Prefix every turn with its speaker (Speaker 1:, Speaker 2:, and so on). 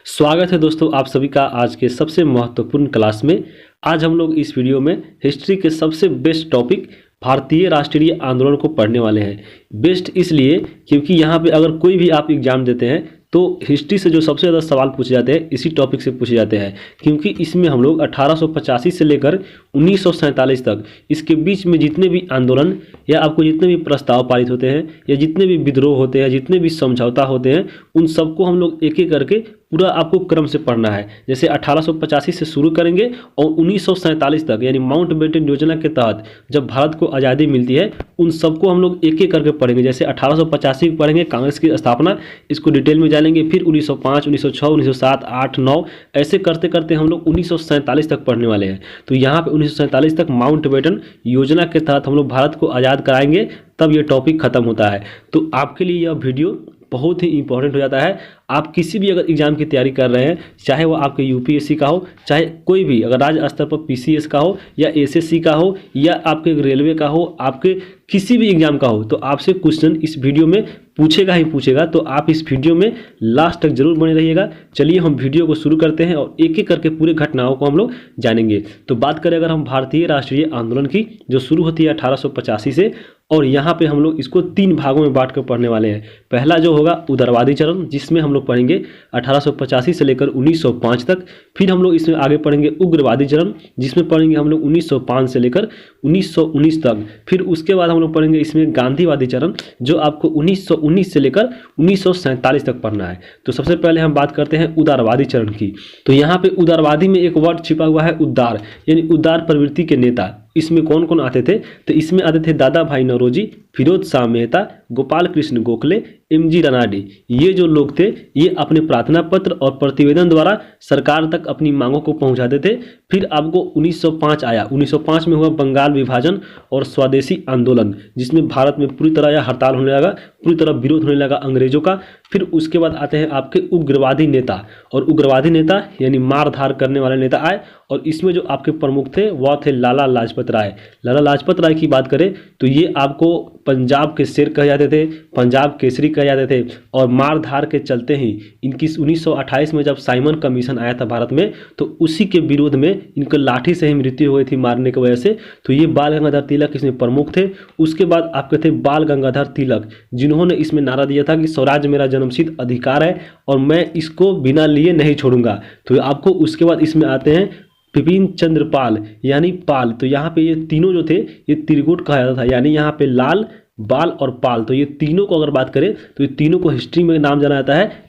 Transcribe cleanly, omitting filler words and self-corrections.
Speaker 1: स्वागत है दोस्तों आप सभी का आज के सबसे महत्वपूर्ण क्लास में। आज हम लोग इस वीडियो में हिस्ट्री के सबसे बेस्ट टॉपिक भारतीय राष्ट्रीय आंदोलन को पढ़ने वाले हैं। बेस्ट इसलिए क्योंकि यहाँ पे अगर कोई भी आप एग्जाम देते हैं तो हिस्ट्री से जो सबसे ज़्यादा सवाल पूछे जाते हैं इसी टॉपिक से पूछे जाते हैं, क्योंकि इसमें हम लोग 1885 से लेकर 1947 तक इसके बीच में जितने भी आंदोलन या आपको जितने भी प्रस्ताव पारित होते हैं या जितने भी विद्रोह होते हैं, जितने भी समझौता होते हैं, उन सबको हम लोग एक एक करके पूरा आपको क्रम से पढ़ना है। जैसे 1885 से शुरू करेंगे और 1947 तक यानी माउंटबेटन योजना के तहत जब भारत को आज़ादी मिलती है उन सबको हम लोग एक एक करके पढ़ेंगे। जैसे 1885 को पढ़ेंगे कांग्रेस की स्थापना, इसको डिटेल में जानेंगे। फिर 1905, 1906, 1907, 8, 9 ऐसे करते करते हम लोग 1947 तक पढ़ने वाले हैं। तो यहाँ पे 1947 तक माउंटबेटन योजना के तहत हम लोग भारत को आज़ाद कराएंगे, तब ये टॉपिक खत्म होता है। तो आपके लिए यह वीडियो बहुत ही इंपॉर्टेंट हो जाता है। आप किसी भी अगर एग्जाम की तैयारी कर रहे हैं, चाहे वो आपके यूपीएससी का हो, चाहे कोई भी अगर राज्य स्तर पर पीसीएस का हो या एसएससी का हो या आपके रेलवे का हो, आपके किसी भी एग्जाम का हो, तो आपसे क्वेश्चन इस वीडियो में पूछेगा ही पूछेगा। तो आप इस वीडियो में लास्ट तक जरूर बने रहिएगा। चलिए हम वीडियो को शुरू करते हैं और एक एक करके पूरे घटनाओं को हम लोग जानेंगे। तो बात करें अगर हम भारतीय राष्ट्रीय आंदोलन की, जो शुरू होती है 1885 से, और यहाँ पे हम लोग इसको 3 भागों में बांट कर पढ़ने वाले हैं। पहला जो होगा उदारवादी चरण, जिसमें हम लोग पढ़ेंगे 1885 से लेकर 1905 तक। फिर हम लोग इसमें आगे पढ़ेंगे उग्रवादी चरण, जिसमें पढ़ेंगे हम लोग 1905 से लेकर 1919 तक। फिर उसके बाद हम लोग पढ़ेंगे इसमें गांधीवादी चरण, जो आपको 1919 से लेकर 1947 तक पढ़ना है। तो सबसे पहले हम बात करते हैं उदारवादी चरण की। तो यहाँ पे उदारवादी में एक वर्ड छिपा हुआ है उदार, यानी उदार प्रवृत्ति के नेता। इसमें कौन कौन आते थे? तो इसमें आते थे दादा भाई नौरोजी, फिरोज शाह मेहता, गोपाल कृष्ण गोखले, एमजी रानाडे। ये जो लोग थे ये अपने प्रार्थना पत्र और प्रतिवेदन द्वारा सरकार तक अपनी मांगों को पहुंचाते थे। फिर आपको 1905 आया। 1905 में हुआ बंगाल विभाजन और स्वदेशी आंदोलन, जिसमें भारत में पूरी तरह यह हड़ताल होने लगा, पूरी तरह विरोध होने लगा अंग्रेजों का। फिर उसके बाद आते हैं आपके उग्रवादी नेता, और उग्रवादी नेता यानी मार धार करने वाले नेता आए, और इसमें जो आपके प्रमुख थे वह थे लाला लाजपत राय। लाला लाजपत राय की बात करें तो ये आपको पंजाब के शेर कहे जाते थे, पंजाब केसरी कहे जाते थे, और मार धार के चलते ही इनकी 1928 में जब साइमन कमीशन आया था भारत में, तो उसी के विरोध में इनको लाठी से ही मृत्यु हो गई थी मारने की वजह से। तो ये बाल गंगाधर तिलक इसमें प्रमुख थे। उसके बाद आपके थे बाल गंगाधर तिलक, जिन्होंने इसमें नारा दिया था कि स्वराज मेरा जन्मसिद्ध अधिकार है और मैं इसको बिना लिए नहीं छोड़ूंगा। तो आपको उसके बाद इसमें आते हैं विपिन चंद्र पाल यानी पाल। तो यहाँ पे ये तीनों जो थे ये त्रिगुट कहा जाता था, यानी यहाँ पे लाल, बाल और पाल। तो ये तीनों को अगर बात करें तो ये तीनों को हिस्ट्री में नाम जाना जाता है